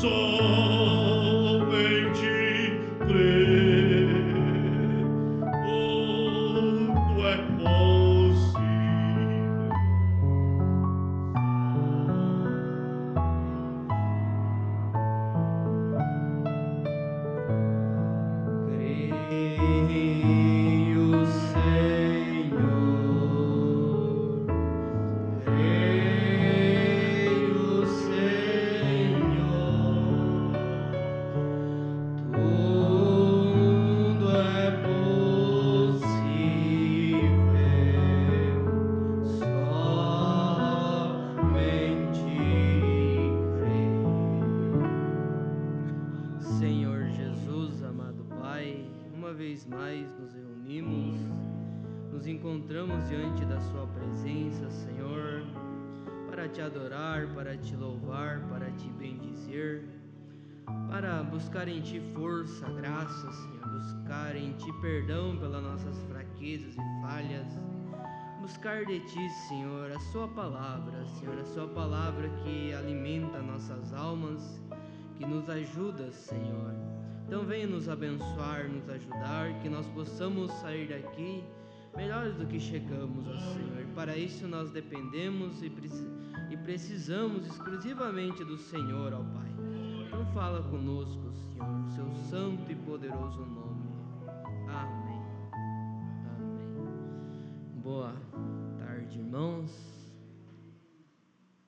somente crer, tudo é possível. Creio, Senhor, creio, Senhor, tudo é possível, somente crer. Senhor Jesus, amado Pai, uma vez mais nos reunimos, nos encontramos diante da Sua presença, Senhor, para Te adorar, para Te louvar, para Te bendizer, para buscar em Ti força, graça, Senhor, buscar em Ti perdão pelas nossas fraquezas e falhas, buscar de Ti, Senhor, a Sua palavra, Senhor, a Sua palavra que alimenta nossas almas, que nos ajuda, Senhor. Então venha nos abençoar, nos ajudar, que nós possamos sair daqui melhores do que chegamos, ó Senhor. E para isso nós dependemos e precisamos exclusivamente do Senhor, ó Pai. Então fala conosco, Senhor, no seu santo e poderoso nome. Amém. Amém. Boa tarde, irmãos.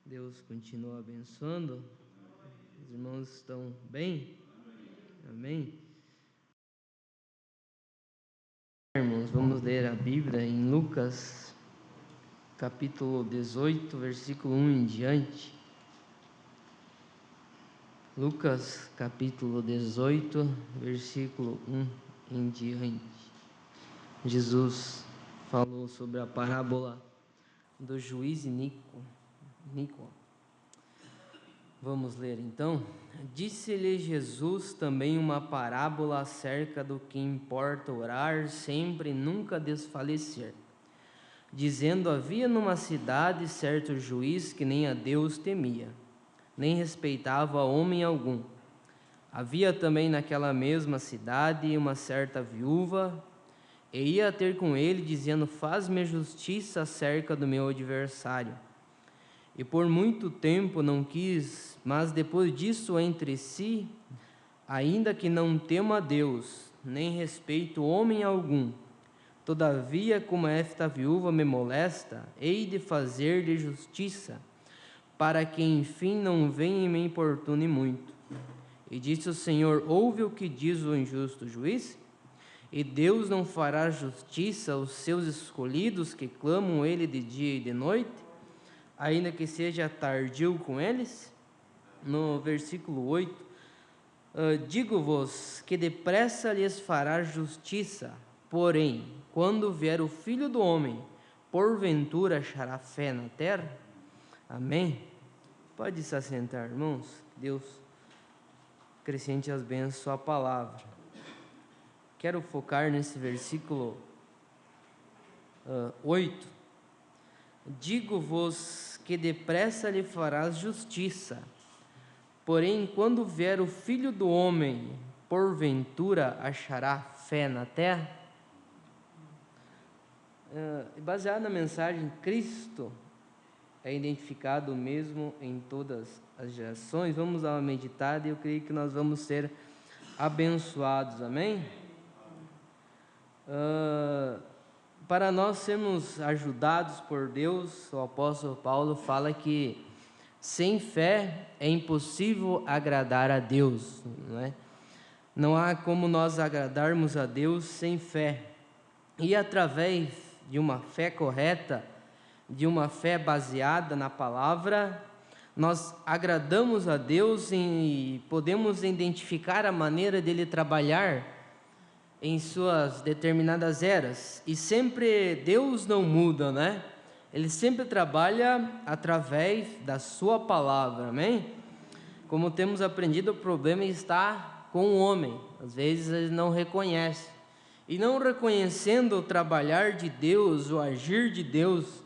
Deus continua abençoando. Os irmãos estão bem? Amém? Irmãos, vamos ler a Bíblia em Lucas, capítulo 18, versículo 1 em diante. Lucas, capítulo 18, versículo 1 em diante. Jesus falou sobre a parábola do juiz Níquo. Vamos ler então. Disse-lhe Jesus também uma parábola acerca do que importa orar sempre e nunca desfalecer, dizendo: havia numa cidade certo juiz que nem a Deus temia, nem respeitava homem algum. Havia também naquela mesma cidade uma certa viúva, e ia ter com ele, dizendo: faz-me justiça acerca do meu adversário. E por muito tempo não quis, mas depois disso entre si, ainda que não temo a Deus, nem respeito homem algum, todavia, como esta viúva me molesta, hei de fazer-lhe justiça, para que enfim não venha e me importune muito. E disse o Senhor: ouve o que diz o injusto juiz? E Deus não fará justiça aos seus escolhidos que clamam ele de dia e de noite, ainda que seja tardio com eles? No versículo 8, digo-vos que depressa lhes fará justiça, porém, quando vier o Filho do Homem, porventura achará fé na terra? Amém? Pode se assentar, irmãos. Deus acrescente as bênçãos à sua palavra. Quero focar nesse versículo 8. Digo-vos que depressa lhe farás justiça, porém, quando vier o Filho do Homem, porventura achará fé na terra? Baseado na mensagem, Cristo é identificado mesmo em todas as gerações. Vamos dar uma meditada e eu creio que nós vamos ser abençoados, amém? Para nós sermos ajudados por Deus, o apóstolo Paulo fala que sem fé é impossível agradar a Deus, não é? Não há como nós agradarmos a Deus sem fé. E através de uma fé correta, de uma fé baseada na palavra, nós agradamos a Deus e podemos identificar a maneira dele trabalhar em suas determinadas eras. E sempre Deus não muda, né? Ele sempre trabalha através da sua palavra, amém? Como temos aprendido, o problema está com o homem. Às vezes ele não reconhece. E não reconhecendo o trabalhar de Deus, o agir de Deus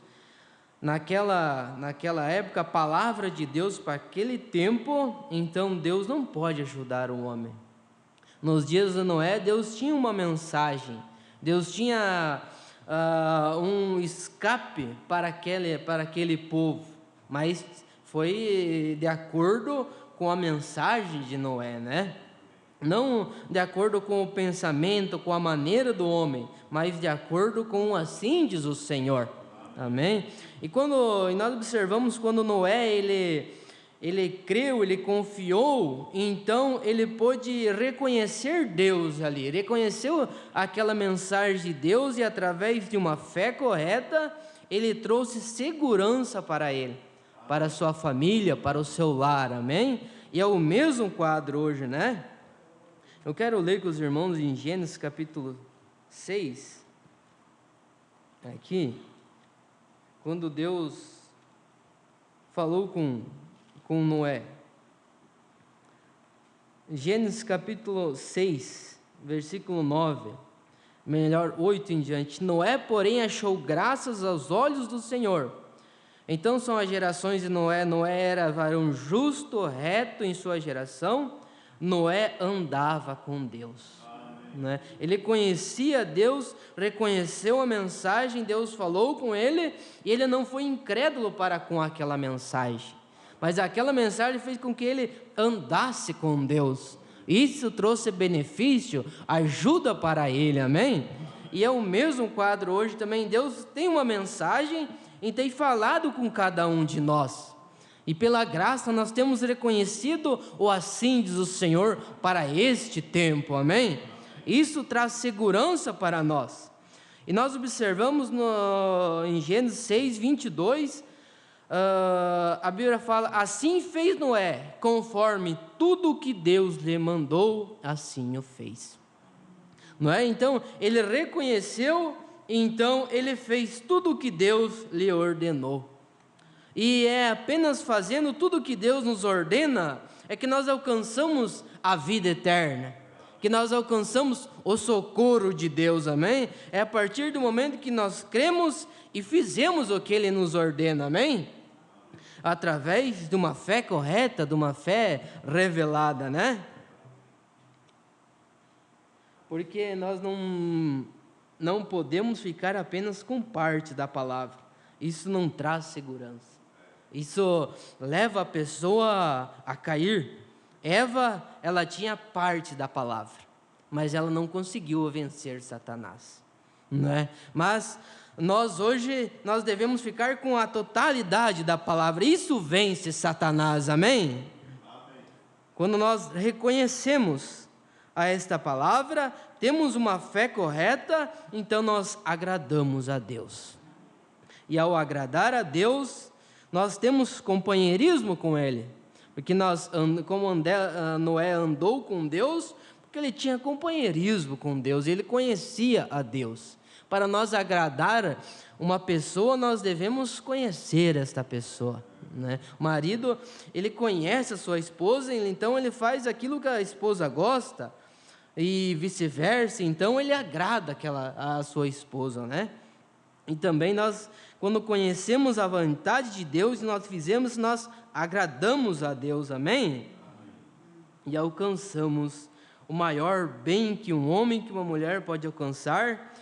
naquela época, a palavra de Deus para aquele tempo, então Deus não pode ajudar o homem. Nos dias de Noé, Deus tinha uma mensagem, Deus tinha um escape para aquele povo, mas foi de acordo com a mensagem de Noé, né? Não de acordo com o pensamento, com a maneira do homem, mas de acordo com assim diz o Senhor. Amém? E nós observamos quando Noé, ele creu, ele confiou, então ele pôde reconhecer Deus ali, reconheceu aquela mensagem de Deus e através de uma fé correta, ele trouxe segurança para ele, para a sua família, para o seu lar, amém? E é o mesmo quadro hoje, né? Eu quero ler com os irmãos em Gênesis capítulo 6, aqui, quando Deus falou com Noé. Gênesis capítulo 6, versículo 9, melhor 8 em diante. Noé, porém, achou graças aos olhos do Senhor. Então são as gerações de Noé. Noé era varão justo, reto em sua geração. Noé andava com Deus. Né? Ele conhecia Deus, reconheceu a mensagem, Deus falou com ele, e ele não foi incrédulo para com aquela mensagem, mas aquela mensagem fez com que ele andasse com Deus. Isso trouxe benefício, ajuda para ele, amém? E é o mesmo quadro hoje também. Deus tem uma mensagem e tem falado com cada um de nós, e pela graça nós temos reconhecido o assim diz o Senhor para este tempo, amém? Isso traz segurança para nós. E nós observamos em Gênesis 6, 22, a Bíblia fala: assim fez Noé, conforme tudo o que Deus lhe mandou, assim o fez. Não é? Então, ele reconheceu, então ele fez tudo o que Deus lhe ordenou. E é apenas fazendo tudo o que Deus nos ordena, é que nós alcançamos a vida eterna, que nós alcançamos o socorro de Deus, amém? É a partir do momento que nós cremos e fizemos o que Ele nos ordena, amém? Através de uma fé correta, de uma fé revelada, né? Porque nós não podemos ficar apenas com parte da palavra, isso não traz segurança, isso leva a pessoa a cair. Eva, ela tinha parte da palavra, mas ela não conseguiu vencer Satanás, né? Mas nós hoje, nós devemos ficar com a totalidade da palavra, isso vence Satanás, amém? Quando nós reconhecemos a esta palavra, temos uma fé correta, então nós agradamos a Deus, e ao agradar a Deus, nós temos companheirismo com Ele, porque como Noé andou com Deus, porque ele tinha companheirismo com Deus, ele conhecia a Deus. Para nós agradar uma pessoa, nós devemos conhecer esta pessoa, né? O marido, ele conhece a sua esposa, então ele faz aquilo que a esposa gosta, e vice-versa, então ele agrada a sua esposa, né? E também nós, quando conhecemos a vontade de Deus e nós fizemos, nós agradamos a Deus, amém? E alcançamos o maior bem que um homem, que uma mulher pode alcançar,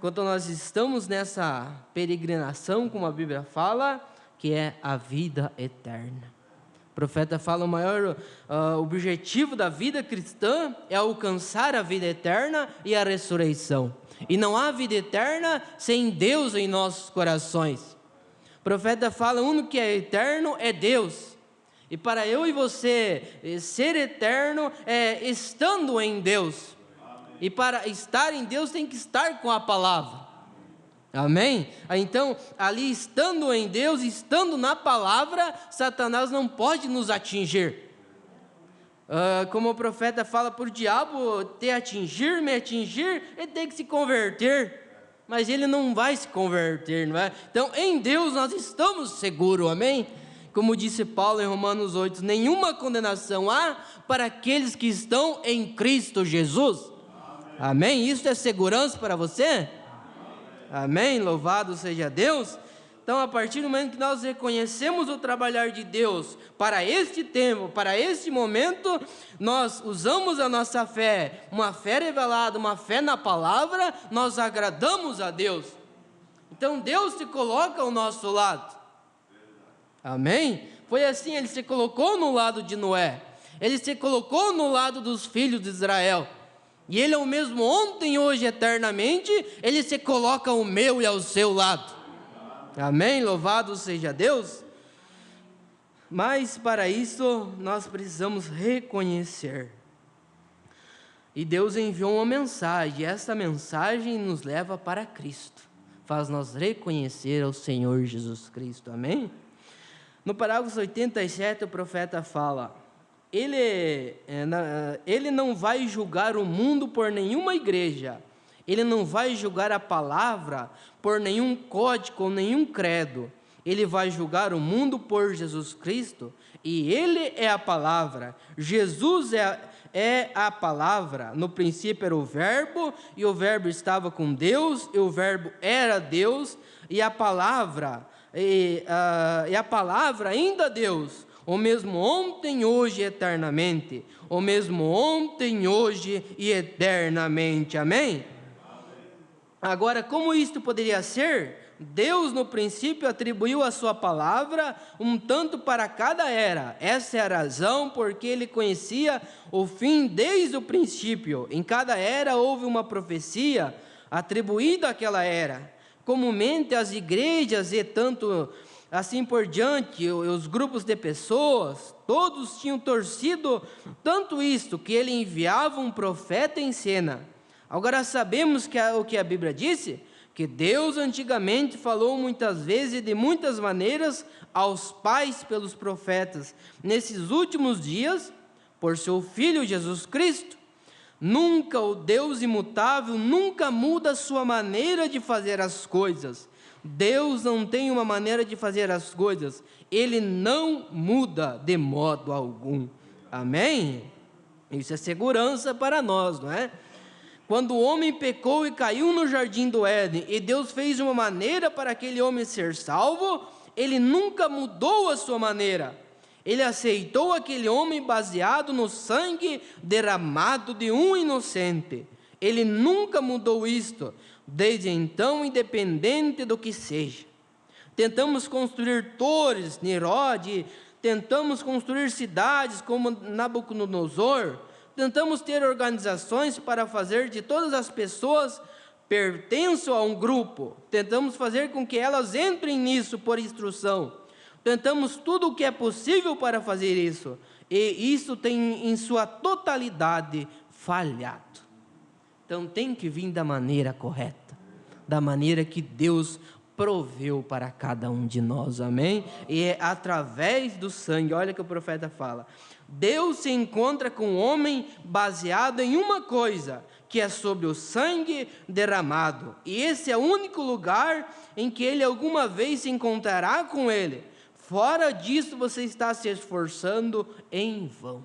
quando nós estamos nessa peregrinação, como a Bíblia fala, que é a vida eterna. O profeta fala: o maior objetivo da vida cristã é alcançar a vida eterna e a ressurreição. E não há vida eterna sem Deus em nossos corações. O profeta fala: o único que é eterno é Deus. E para eu e você ser eterno é estando em Deus. E para estar em Deus tem que estar com a palavra. Amém? Então, ali estando em Deus, estando na palavra, Satanás não pode nos atingir. Como o profeta fala, por diabo me atingir, ele tem que se converter, mas ele não vai se converter, não é? Então, em Deus nós estamos seguros, amém? Como disse Paulo em Romanos 8, nenhuma condenação há para aqueles que estão em Cristo Jesus, amém? Isso é segurança para você? Amém? Louvado seja Deus. Então, a partir do momento que nós reconhecemos o trabalhar de Deus para este tempo, para este momento, nós usamos a nossa fé, uma fé revelada, uma fé na palavra, nós agradamos a Deus. Então, Deus se coloca ao nosso lado. Amém? Foi assim, Ele se colocou no lado de Noé. Ele se colocou no lado dos filhos de Israel. E Ele é o mesmo ontem, hoje, eternamente. Ele se coloca ao meu e ao seu lado. Amém? Louvado seja Deus. Mas para isso nós precisamos reconhecer. E Deus enviou uma mensagem. E essa mensagem nos leva para Cristo. Faz nós reconhecer ao Senhor Jesus Cristo. Amém? No parágrafo 87 o profeta fala: Ele não vai julgar o mundo por nenhuma igreja. Ele não vai julgar a palavra por nenhum código ou nenhum credo. Ele vai julgar o mundo por Jesus Cristo. E Ele é a palavra. Jesus é a palavra. No princípio era o Verbo, e o Verbo estava com Deus, e o Verbo era Deus, e a palavra ainda Deus. O mesmo ontem, hoje e eternamente. O mesmo ontem, hoje e eternamente. Amém? Agora, como isto poderia ser? Deus, no princípio, atribuiu a sua palavra um tanto para cada era. Essa é a razão porque Ele conhecia o fim desde o princípio. Em cada era houve uma profecia atribuída àquela era. Comumente as igrejas e tanto assim por diante, os grupos de pessoas, todos tinham torcido tanto isto, que Ele enviava um profeta em cena. Agora sabemos o que a Bíblia disse, que Deus antigamente falou muitas vezes e de muitas maneiras aos pais pelos profetas. Nesses últimos dias, por seu Filho Jesus Cristo. Nunca o Deus imutável, nunca muda a sua maneira de fazer as coisas. Deus não tem uma maneira de fazer as coisas. Ele não muda de modo algum. Amém? Isso é segurança para nós, não é? Quando o homem pecou e caiu no jardim do Éden, e Deus fez uma maneira para aquele homem ser salvo, Ele nunca mudou a sua maneira. Ele aceitou aquele homem baseado no sangue derramado de um inocente. Ele nunca mudou isto, desde então, independente do que seja. Tentamos construir torres, Nimrod, tentamos construir cidades como Nabucodonosor, tentamos ter organizações para fazer de todas as pessoas pertençam a um grupo, tentamos fazer com que elas entrem nisso por instrução, tentamos tudo o que é possível para fazer isso, e isso tem em sua totalidade falhado. Então tem que vir da maneira correta, da maneira que Deus proveu para cada um de nós, amém? E é através do sangue, olha o que o profeta fala, Deus se encontra com o homem baseado em uma coisa, que é sobre o sangue derramado, e esse é o único lugar em que ele alguma vez se encontrará com ele. Fora disso você está se esforçando em vão.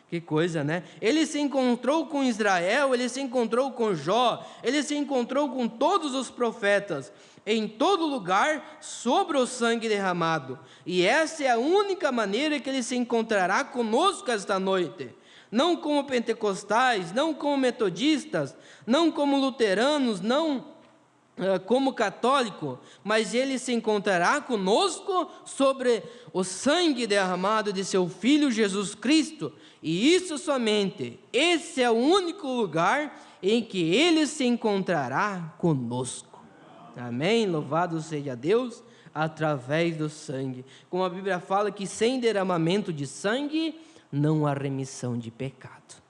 Que coisa, né? Ele se encontrou com Israel, ele se encontrou com Jó, ele se encontrou com todos os profetas, em todo lugar, sobre o sangue derramado. E essa é a única maneira que ele se encontrará conosco esta noite. Não como pentecostais, não como metodistas, não como luteranos, não como católico, mas ele se encontrará conosco sobre o sangue derramado de seu Filho Jesus Cristo, e isso somente, esse é o único lugar em que ele se encontrará conosco, amém? Louvado seja Deus, através do sangue, como a Bíblia fala que sem derramamento de sangue, não há remissão de pecado.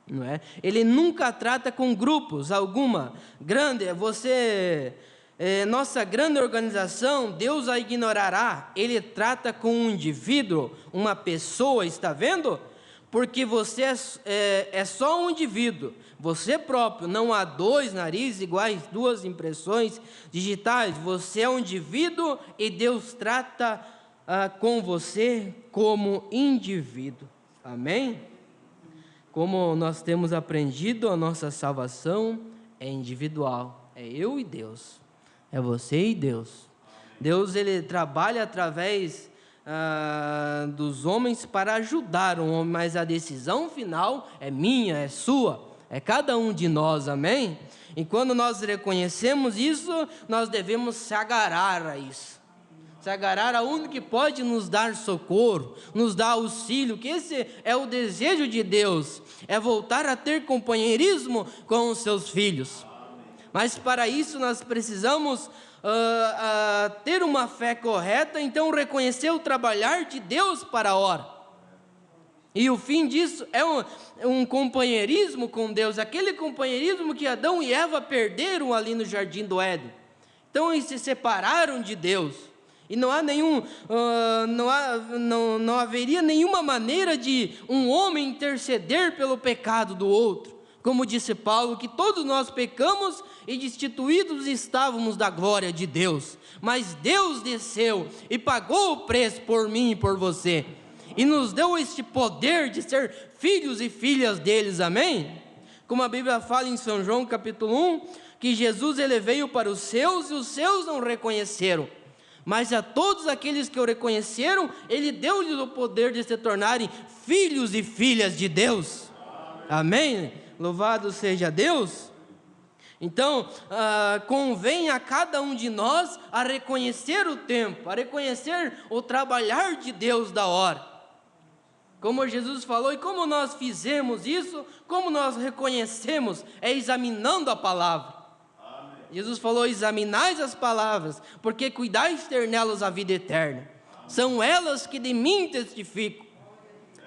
Não é? Ele nunca trata com grupos alguma. Nossa grande organização, Deus a ignorará. Ele trata com um indivíduo, uma pessoa, está vendo? Porque você é só um indivíduo, você próprio, não há dois narizes iguais, duas impressões digitais. Você é um indivíduo e Deus trata com você como indivíduo. Amém? Como nós temos aprendido, a nossa salvação é individual. É eu e Deus. É você e Deus. Deus, ele trabalha através dos homens para ajudar o homem, mas a decisão final é minha, é sua, é cada um de nós, amém? E quando nós reconhecemos isso, nós devemos se agarrar a isso, se agarrar a único que pode nos dar socorro, nos dar auxílio, que esse é o desejo de Deus, é voltar a ter companheirismo com os seus filhos. Mas para isso nós precisamos ter uma fé correta, então reconhecer o trabalhar de Deus para a hora. E o fim disso é um companheirismo com Deus, aquele companheirismo que Adão e Eva perderam ali no jardim do Éden. Então eles se separaram de Deus. E não haveria nenhuma maneira de um homem interceder pelo pecado do outro. Como disse Paulo, que todos nós pecamos e destituídos estávamos da glória de Deus. Mas Deus desceu e pagou o preço por mim e por você. E nos deu este poder de ser filhos e filhas deles, amém? Como a Bíblia fala em São João capítulo 1, que Jesus ele veio para os seus e os seus não reconheceram. Mas a todos aqueles que o reconheceram, ele deu-lhes o poder de se tornarem filhos e filhas de Deus. Amém? Louvado seja Deus. Então, convém a cada um de nós a reconhecer o tempo, a reconhecer o trabalhar de Deus da hora. Como Jesus falou, e como nós fizemos isso, como nós reconhecemos, é examinando a palavra. Amém. Jesus falou, examinais as palavras, porque cuidais de ter nelas a vida eterna. Amém. São elas que de mim testificam.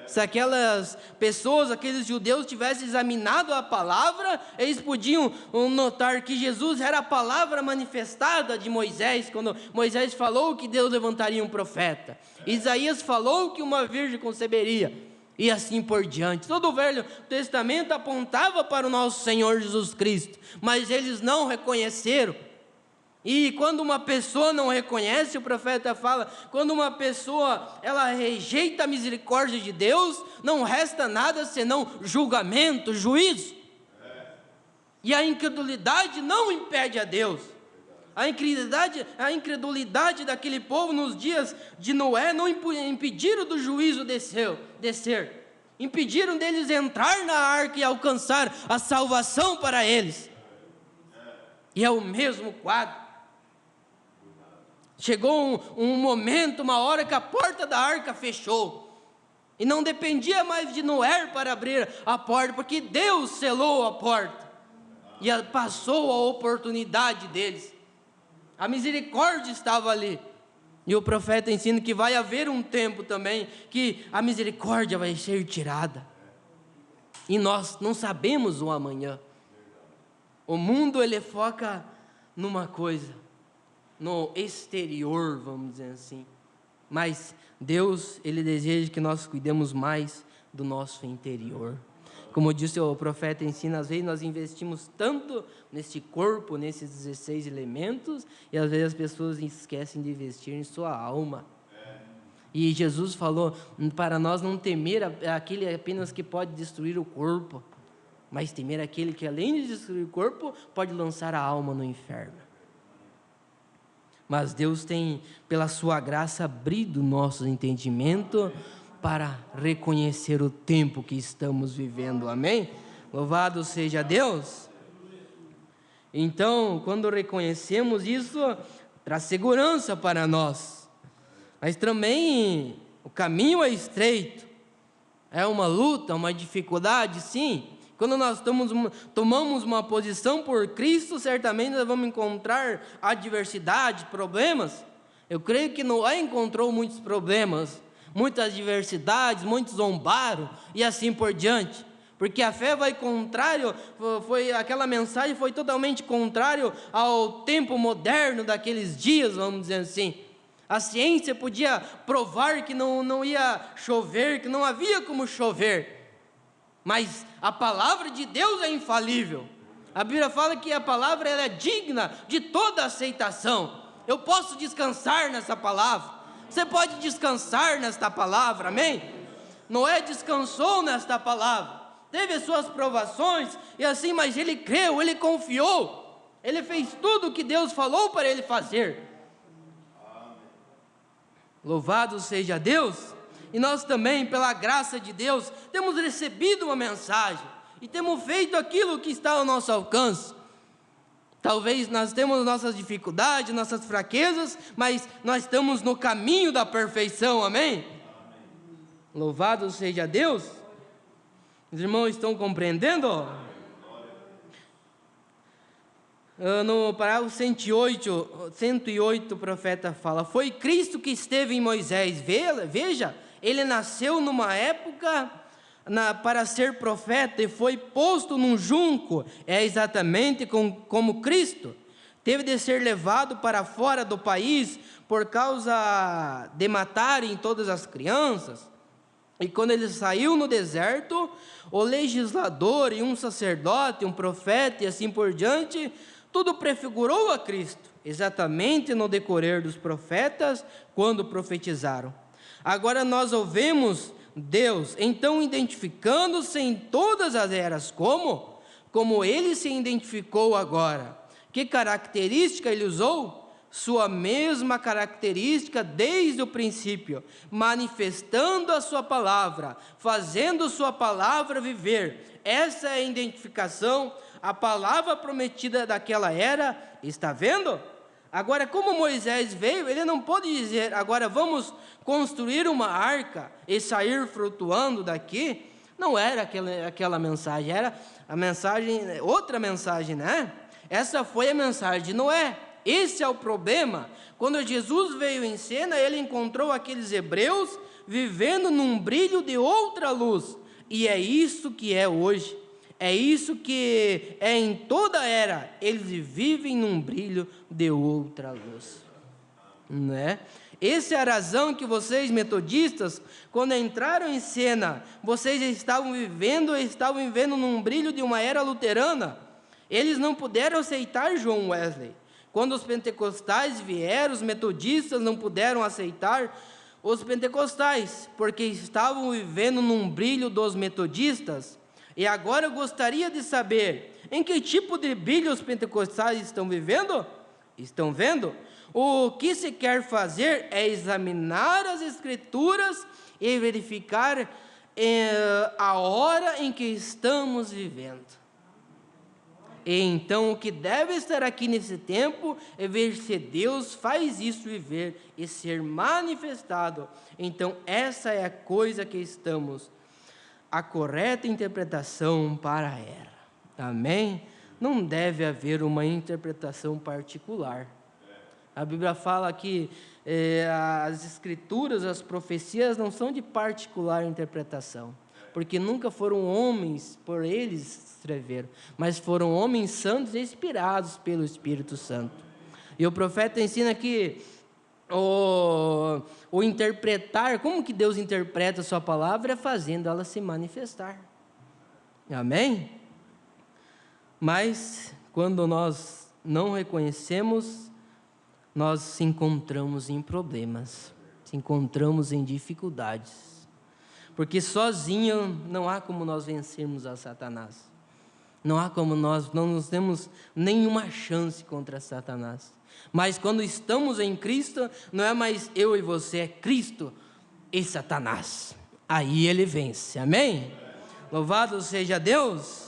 Se aquelas pessoas, aqueles judeus tivessem examinado a palavra, eles podiam notar que Jesus era a palavra manifestada de Moisés, quando Moisés falou que Deus levantaria um profeta. Isaías falou que uma virgem conceberia, e assim por diante. Todo o Velho Testamento apontava para o nosso Senhor Jesus Cristo, mas eles não reconheceram. E quando uma pessoa não reconhece, o profeta fala, quando uma pessoa ela rejeita a misericórdia de Deus, não resta nada senão julgamento, juízo. E a incredulidade não impede a Deus. A incredulidade daquele povo nos dias de Noé não impediram do juízo descer. Impediram deles entrar na arca e alcançar a salvação para eles. E é o mesmo quadro. Chegou um momento, uma hora que a porta da arca fechou. E não dependia mais de Noé para abrir a porta, porque Deus selou a porta. E passou a oportunidade deles. A misericórdia estava ali. E o profeta ensina que vai haver um tempo também que a misericórdia vai ser tirada. E nós não sabemos o amanhã. O mundo ele foca numa coisa, no exterior, vamos dizer assim. Mas Deus, ele deseja que nós cuidemos mais do nosso interior. Como disse o profeta ensina, às vezes nós investimos tanto neste corpo, nesses 16 elementos, e às vezes as pessoas esquecem de investir em sua alma. E Jesus falou para nós não temer aquele apenas que pode destruir o corpo, mas temer aquele que além de destruir o corpo, pode lançar a alma no inferno. Mas Deus tem, pela sua graça, abrido nosso entendimento para reconhecer o tempo que estamos vivendo, amém? Louvado seja Deus! Então, quando reconhecemos isso, traz segurança para nós. Mas também o caminho é estreito, é uma luta, uma dificuldade, sim. Quando nós tomamos uma posição por Cristo, certamente nós vamos encontrar adversidade, problemas. Eu creio que Noé encontrou muitos problemas, muitas adversidades, muitos zombaram e assim por diante. Porque a fé vai contrário, aquela mensagem foi totalmente contrário ao tempo moderno daqueles dias, vamos dizer assim. A ciência podia provar que não ia chover, que não havia como chover. Mas a palavra de Deus é infalível. A Bíblia fala que a palavra ela é digna de toda aceitação. Eu posso descansar nessa palavra. Você pode descansar nesta palavra, amém? Noé descansou nesta palavra. Teve as suas provações e assim, mas ele creu, ele confiou. Ele fez tudo o que Deus falou para ele fazer. Louvado seja Deus! E nós também, pela graça de Deus, temos recebido uma mensagem e temos feito aquilo que está ao nosso alcance. Talvez nós temos nossas dificuldades, nossas fraquezas, mas nós estamos no caminho da perfeição, amém? Louvado seja Deus! Os irmãos estão compreendendo? No parágrafo 108, o profeta fala: foi Cristo que esteve em Moisés. Veja, ele nasceu numa época para ser profeta e foi posto num junco. É exatamente como Cristo teve de ser levado para fora do país por causa de matarem todas as crianças. E quando ele saiu no deserto, o legislador e um sacerdote, um profeta e assim por diante, tudo prefigurou a Cristo, exatamente no decorrer dos profetas, quando profetizaram. Agora nós ouvimos Deus, então, identificando-se em todas as eras, como ele se identificou agora. Que característica ele usou? Sua mesma característica desde o princípio, manifestando a sua palavra, fazendo sua palavra viver. Essa é a identificação, a palavra prometida daquela era. Está vendo? Agora, como Moisés veio, ele não pode dizer: agora vamos construir uma arca e sair flutuando daqui. Não era aquela mensagem, era a mensagem, outra mensagem, né? Essa foi a mensagem de Noé. Esse é o problema. Quando Jesus veio em cena, ele encontrou aqueles hebreus vivendo num brilho de outra luz. E é isso que é hoje. É isso que é em toda era. Eles vivem num brilho de outra luz, né? Essa é a razão que vocês metodistas, quando entraram em cena, vocês estavam vivendo num brilho de uma era luterana. Eles não puderam aceitar John Wesley. Quando os pentecostais vieram, os metodistas não puderam aceitar os pentecostais, porque estavam vivendo num brilho dos metodistas. E agora eu gostaria de saber, em que tipo de brilho os pentecostais estão vivendo? Estão vendo? O que se quer fazer é examinar as Escrituras e verificar a hora em que estamos vivendo. E então o que deve estar aqui nesse tempo é ver se Deus faz isso viver e ser manifestado. Então essa é a coisa que estamos, a correta interpretação para a era. Amém? Não deve haver uma interpretação particular. A Bíblia fala que as Escrituras, as profecias não são de particular interpretação, porque nunca foram homens, por eles escreveram, mas foram homens santos inspirados pelo Espírito Santo. E o profeta ensina que o interpretar, como que Deus interpreta a sua palavra? É fazendo ela se manifestar. Amém? Mas quando nós não reconhecemos, nós se encontramos em problemas, se encontramos em dificuldades, porque sozinho não há como nós vencermos a Satanás. Não há como nós, não nos temos nenhuma chance contra Satanás. Mas quando estamos em Cristo, não é mais eu e você, é Cristo e Satanás. Aí ele vence, amém? Louvado seja Deus!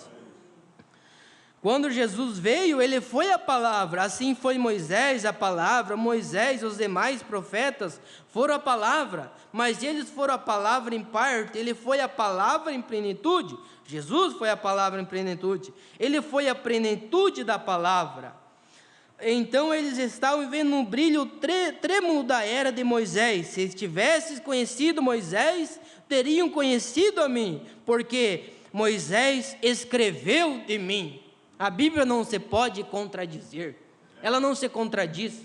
Quando Jesus veio, ele foi a palavra, assim foi Moisés a palavra, Moisés, os demais profetas foram a palavra, mas eles foram a palavra em parte, ele foi a palavra em plenitude. Jesus foi a palavra em plenitude, ele foi a plenitude da palavra. Então eles estavam vivendo no brilho trêmulo da era de Moisés. Se tivesses conhecido Moisés, teriam conhecido a mim, porque Moisés escreveu de mim. A Bíblia não se pode contradizer, ela não se contradiz.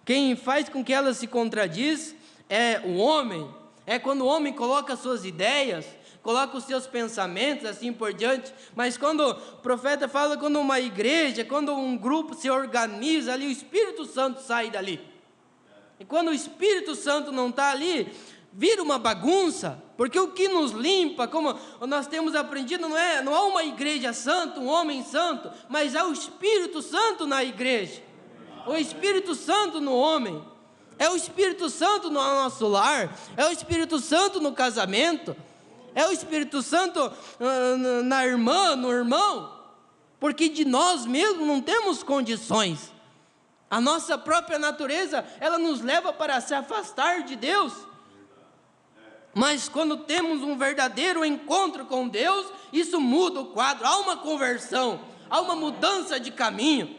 Quem faz com que ela se contradiz é o homem, é quando o homem coloca suas ideias, coloca os seus pensamentos, assim por diante. Mas quando o profeta fala, quando uma igreja, quando um grupo se organiza ali, o Espírito Santo sai dali. E quando o Espírito Santo não está ali, vira uma bagunça, porque o que nos limpa, como nós temos aprendido, não há uma igreja santa, um homem santo, mas há o Espírito Santo na igreja, o Espírito Santo no homem. É o Espírito Santo no nosso lar, é o Espírito Santo no casamento, é o Espírito Santo na irmã, no irmão, porque de nós mesmos não temos condições. A nossa própria natureza, ela nos leva para se afastar de Deus. Mas quando temos um verdadeiro encontro com Deus, isso muda o quadro, há uma conversão, há uma mudança de caminho.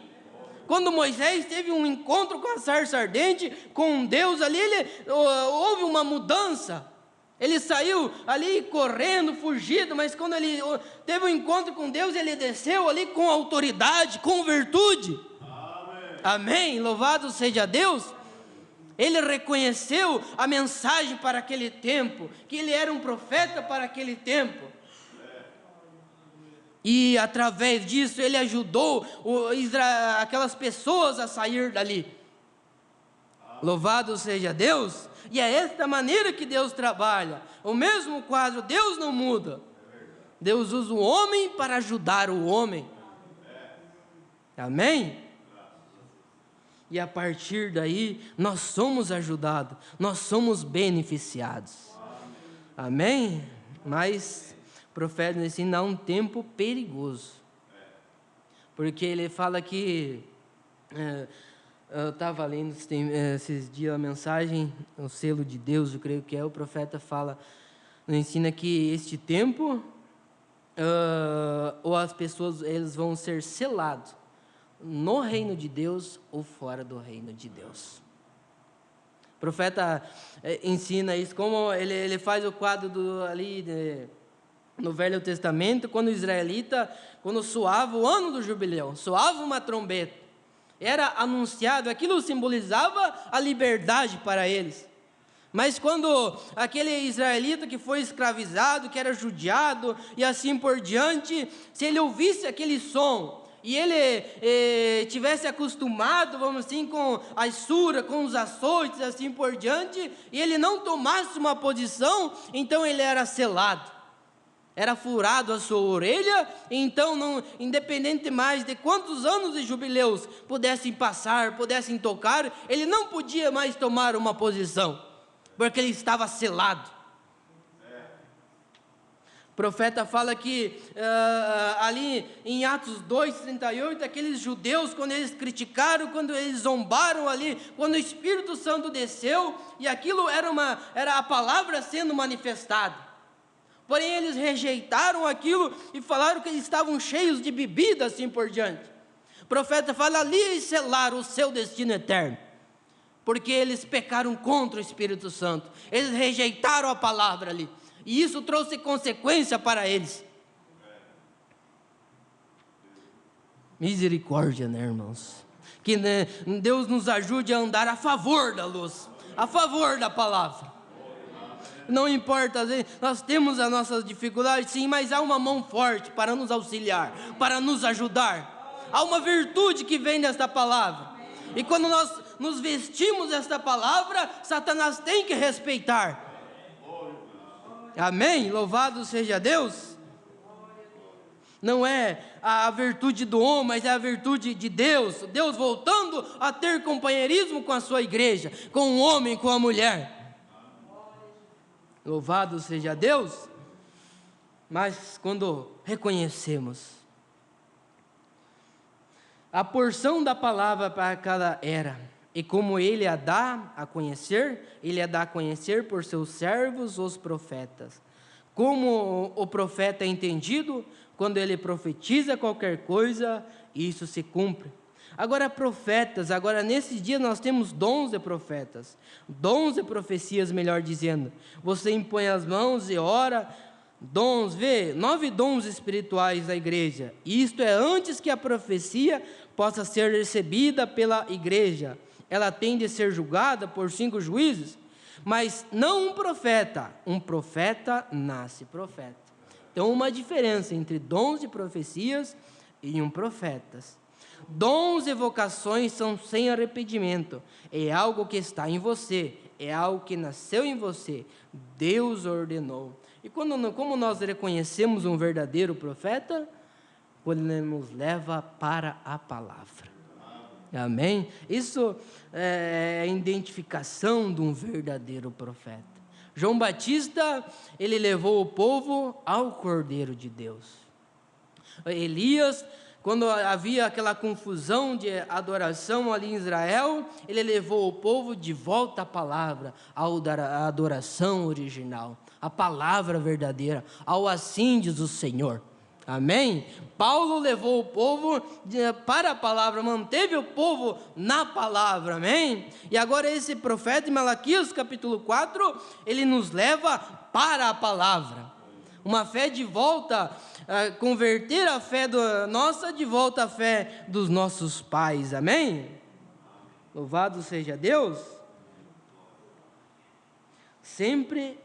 Quando Moisés teve um encontro com a sarça ardente, com Deus ali, houve uma mudança. Ele saiu ali correndo, fugido, mas quando ele teve um encontro com Deus, ele desceu ali com autoridade, com virtude. Amém? Louvado seja Deus. Ele reconheceu a mensagem para aquele tempo, que ele era um profeta para aquele tempo. E através disso ele ajudou aquelas pessoas a sair dali. Louvado seja Deus. E é esta maneira que Deus trabalha. O mesmo quadro, Deus não muda. Deus usa o homem para ajudar o homem. Amém? E a partir daí, nós somos ajudados, nós somos beneficiados. Amém? Mas o profeta ensina a um tempo perigoso. Porque ele fala que, eu estava lendo esses dias a mensagem, o selo de Deus, eu creio que é, o profeta fala, ensina que este tempo, ou as pessoas, eles vão ser selados no reino de Deus ou fora do reino de Deus. O profeta ensina isso, como ele faz o quadro no Velho Testamento, quando o israelita, quando soava o ano do jubileu, soava uma trombeta, era anunciado, aquilo simbolizava a liberdade para eles. Mas quando aquele israelita que foi escravizado, que era judiado e assim por diante, se ele ouvisse aquele som, e ele tivesse acostumado, vamos assim, com a sura, com os açoites, assim por diante, e ele não tomasse uma posição, então ele era selado, era furado a sua orelha, então, não, independente mais de quantos anos de jubileus pudessem passar, pudessem tocar, ele não podia mais tomar uma posição, porque ele estava selado. O profeta fala que ali em Atos 2:38, aqueles judeus, quando eles criticaram, quando eles zombaram ali, quando o Espírito Santo desceu, e aquilo era a palavra sendo manifestada. Porém eles rejeitaram aquilo e falaram que eles estavam cheios de bebida, assim por diante. O profeta fala, ali eles selaram o seu destino eterno, porque eles pecaram contra o Espírito Santo, eles rejeitaram a palavra ali. E isso trouxe consequência para eles. Misericórdia, né, irmãos? Que Deus nos ajude a andar a favor da luz, a favor da palavra. Não importa, às vezes, nós temos as nossas dificuldades, sim, mas há uma mão forte para nos auxiliar, para nos ajudar. Há uma virtude que vem desta palavra. E quando nós nos vestimos desta palavra, Satanás tem que respeitar. Amém? Louvado seja Deus. Não é a virtude do homem, mas é a virtude de Deus. Deus voltando a ter companheirismo com a sua igreja, com o homem, com a mulher. Louvado seja Deus. Mas quando reconhecemos a porção da palavra para cada era, e como ele a dá a conhecer, ele a dá a conhecer por seus servos, os profetas. Como o profeta é entendido, quando ele profetiza qualquer coisa, isso se cumpre. Agora profetas, nesses dias nós temos dons de profetas, dons de profecias, melhor dizendo. Você impõe as mãos e ora, 9 dons espirituais da igreja. Isto é antes que a profecia possa ser recebida pela igreja. Ela tem de ser julgada por 5 juízes, mas não um profeta nasce profeta. Então, uma diferença entre dons de profecias e um profeta. Dons e vocações são sem arrependimento, é algo que está em você, é algo que nasceu em você, Deus ordenou. E como nós reconhecemos um verdadeiro profeta? Quando ele nos leva para a palavra. Amém? Isso é a identificação de um verdadeiro profeta. João Batista, ele levou o povo ao Cordeiro de Deus. Elias, quando havia aquela confusão de adoração ali em Israel, ele levou o povo de volta à palavra, à adoração original, à palavra verdadeira, ao assim diz o Senhor. Amém? Paulo levou o povo para a palavra, manteve o povo na palavra, amém? E agora esse profeta em Malaquias capítulo 4, ele nos leva para a palavra. Uma fé de volta, converter a fé nossa de volta à fé dos nossos pais, amém? Louvado seja Deus. Sempre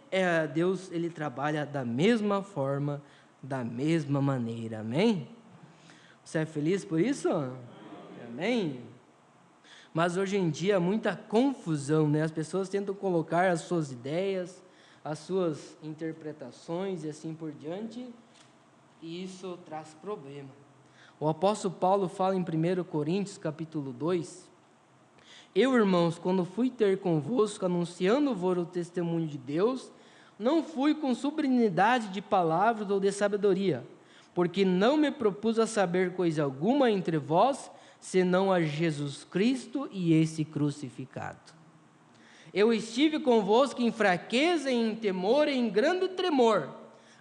Deus, ele trabalha da mesma forma, da mesma maneira, amém? Você é feliz por isso? Amém? Mas hoje em dia há muita confusão, né? As pessoas tentam colocar as suas ideias, as suas interpretações e assim por diante, e isso traz problema. O apóstolo Paulo fala em 1 Coríntios capítulo 2, eu, irmãos, quando fui ter convosco, anunciando-vos o testemunho de Deus, não fui com sublimidade de palavras ou de sabedoria, porque não me propus a saber coisa alguma entre vós, senão a Jesus Cristo e esse crucificado. Eu estive convosco em fraqueza, em temor e em grande tremor.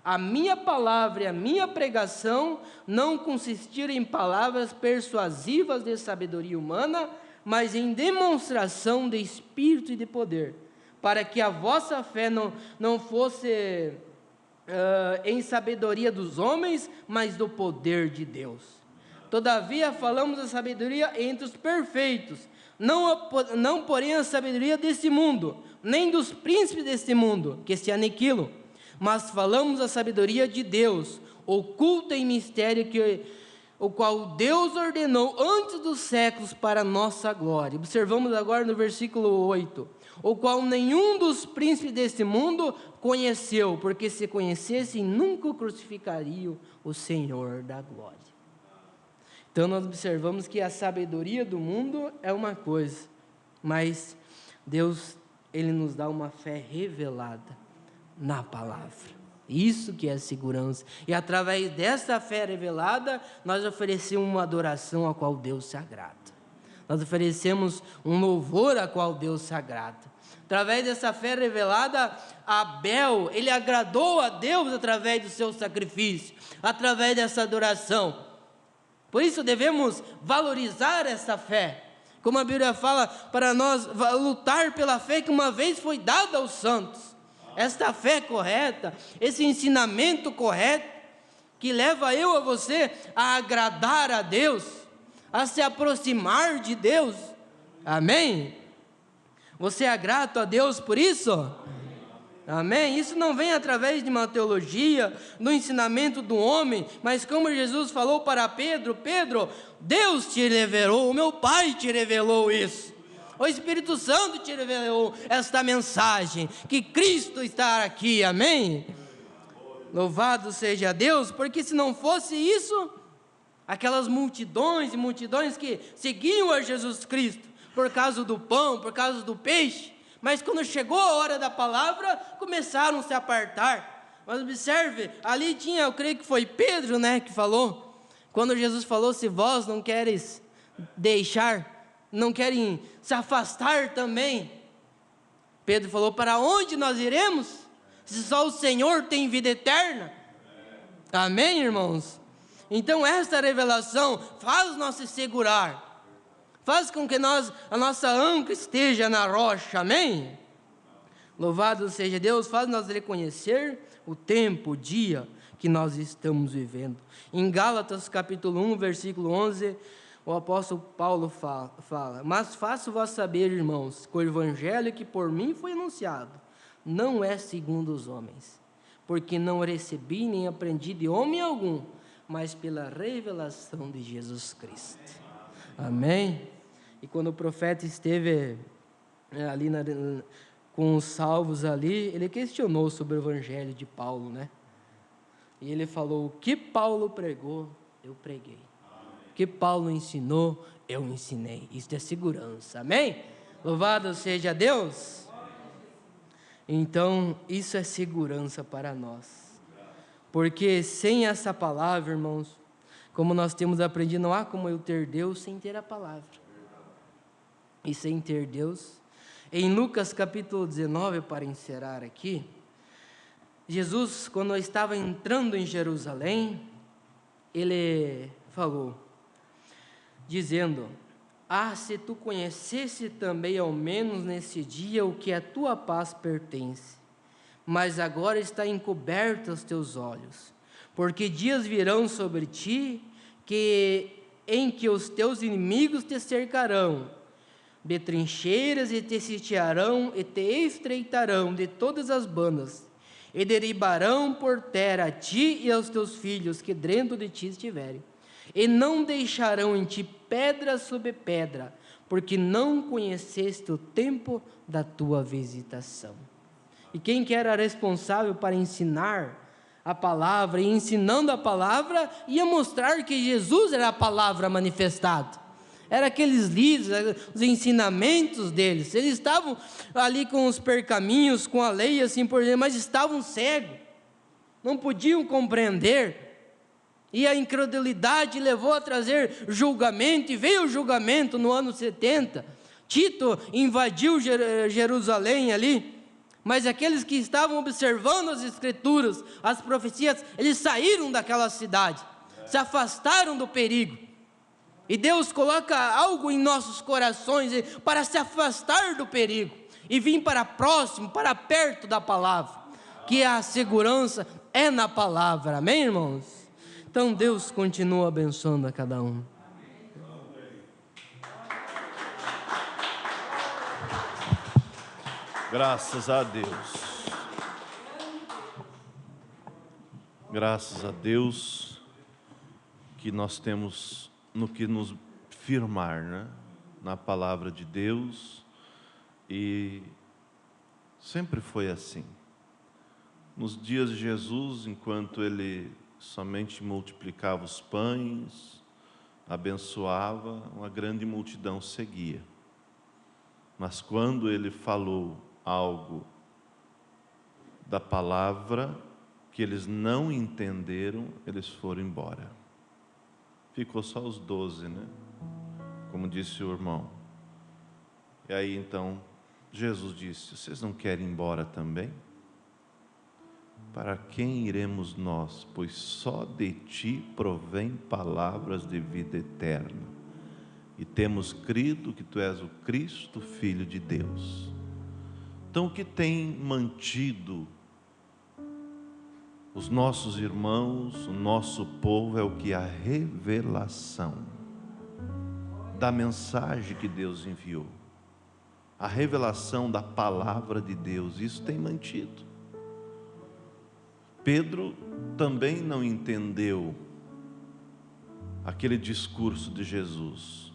A minha palavra e a minha pregação não consistiram em palavras persuasivas de sabedoria humana, mas em demonstração de espírito e de poder, para que a vossa fé não fosse em sabedoria dos homens, mas do poder de Deus. Todavia falamos a sabedoria entre os perfeitos, não porém a sabedoria deste mundo, nem dos príncipes deste mundo, que se aniquilam, mas falamos a sabedoria de Deus, oculta em mistério, o qual Deus ordenou antes dos séculos para nossa glória. Observamos agora no versículo 8, o qual nenhum dos príncipes deste mundo conheceu, porque se conhecessem, nunca o crucificariam o Senhor da glória. Então nós observamos que a sabedoria do mundo é uma coisa, mas Deus, ele nos dá uma fé revelada na palavra. Isso que é segurança. E através dessa fé revelada, nós oferecemos uma adoração a qual Deus se agrada. Nós oferecemos um louvor a qual Deus se agrada. Através dessa fé revelada, Abel, ele agradou a Deus através do seu sacrifício, através dessa adoração. Por isso devemos valorizar essa fé. Como a Bíblia fala, para nós lutar pela fé que uma vez foi dada aos santos. Esta fé correta, esse ensinamento correto, que leva eu a você a agradar a Deus, a se aproximar de Deus. Amém? Você é grato a Deus por isso? Amém? Isso não vem através de uma teologia, do ensinamento do homem, mas como Jesus falou para Pedro, Pedro, Deus te revelou, o meu Pai te revelou isso. O Espírito Santo te revelou esta mensagem, que Cristo está aqui, amém? Louvado seja Deus, porque se não fosse isso, aquelas multidões e multidões que seguiam a Jesus Cristo, por causa do pão, por causa do peixe, mas quando chegou a hora da palavra, começaram a se apartar. Mas observe, ali tinha, eu creio que foi Pedro, né, que falou, quando Jesus falou, se vós não queres não querem se afastar também, Pedro falou, para onde nós iremos? Se só o Senhor tem vida eterna. Amém, irmãos? Então esta revelação faz-nos se segurar, faz com que a nossa âncora esteja na rocha, amém? Louvado seja Deus, faz-nos reconhecer o tempo, o dia que nós estamos vivendo. Em Gálatas capítulo 1, versículo 11, o apóstolo Paulo fala, mas faço-vos saber, irmãos, que o evangelho que por mim foi anunciado, não é segundo os homens, porque não recebi nem aprendi de homem algum, mas pela revelação de Jesus Cristo. Amém? E quando o profeta esteve ali com os salvos ali, ele questionou sobre o evangelho de Paulo, né? E ele falou, o que Paulo pregou, eu preguei. que Paulo ensinou, eu ensinei. Isso é segurança, amém? Louvado seja Deus. Então, isso é segurança para nós. Porque sem essa palavra, irmãos, como nós temos aprendido, não há como eu ter Deus sem ter a palavra. E sem ter Deus. Em Lucas capítulo 19, para encerrar aqui, Jesus, quando estava entrando em Jerusalém, ele falou, dizendo: se tu conhecesse também ao menos nesse dia o que a tua paz pertence, mas agora está encoberta aos teus olhos, porque dias virão sobre ti em que os teus inimigos te cercarão de trincheiras e te sitiarão e te estreitarão de todas as bandas, e derribarão por terra a ti e aos teus filhos que dentro de ti estiverem, e não deixarão em ti pedra sobre pedra, porque não conheceste o tempo da tua visitação. E quem que era responsável para ensinar a palavra, e ensinando a palavra, ia mostrar que Jesus era a palavra manifestada. Era aqueles líderes, os ensinamentos deles. Eles estavam ali com os percaminhos, com a lei, assim por diante, mas estavam cegos, não podiam compreender. E a incredulidade levou a trazer julgamento, e veio o julgamento no ano 70. Tito invadiu Jerusalém ali, mas aqueles que estavam observando as escrituras, as profecias, eles saíram daquela cidade, se afastaram do perigo. E Deus coloca algo em nossos corações para se afastar do perigo e vir para próximo, para perto da palavra, que a segurança é na palavra, amém, irmãos? Então Deus continua abençoando a cada um. Graças a Deus. Graças a Deus que nós temos no que nos firmar, né? Na palavra de Deus, e sempre foi assim. Nos dias de Jesus, enquanto ele somente multiplicava os pães, abençoava, uma grande multidão seguia. Mas quando ele falou algo da palavra que eles não entenderam, eles foram embora. Ficou só os 12, né? Como disse o irmão. E aí então Jesus disse: vocês não querem ir embora também? Para quem iremos nós? Pois só de ti provém palavras de vida eterna. E temos crido que tu és o Cristo, Filho de Deus. Então o que tem mantido os nossos irmãos, o nosso povo, é o que? A revelação da mensagem que Deus enviou, a revelação da palavra de Deus. Isso tem mantido. Pedro também não entendeu aquele discurso de Jesus.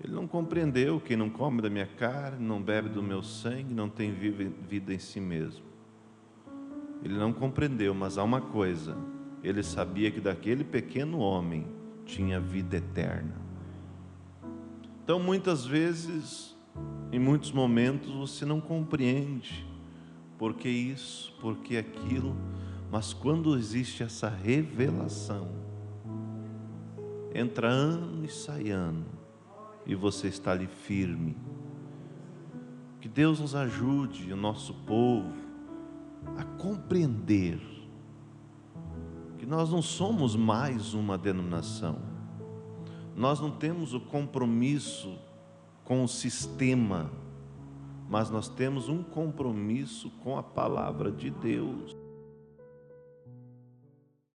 Ele não compreendeu: quem não come da minha carne, não bebe do meu sangue, não tem vida em si mesmo. Ele não compreendeu, mas há uma coisa: ele sabia que daquele pequeno homem tinha vida eterna. Então muitas vezes, em muitos momentos, você não compreende por que isso, por que aquilo, mas quando existe essa revelação, entra ano e sai ano, e você está ali firme. Que Deus nos ajude, o nosso povo, a compreender que nós não somos mais uma denominação, nós não temos o compromisso com o sistema, mas nós temos um compromisso com a palavra de Deus.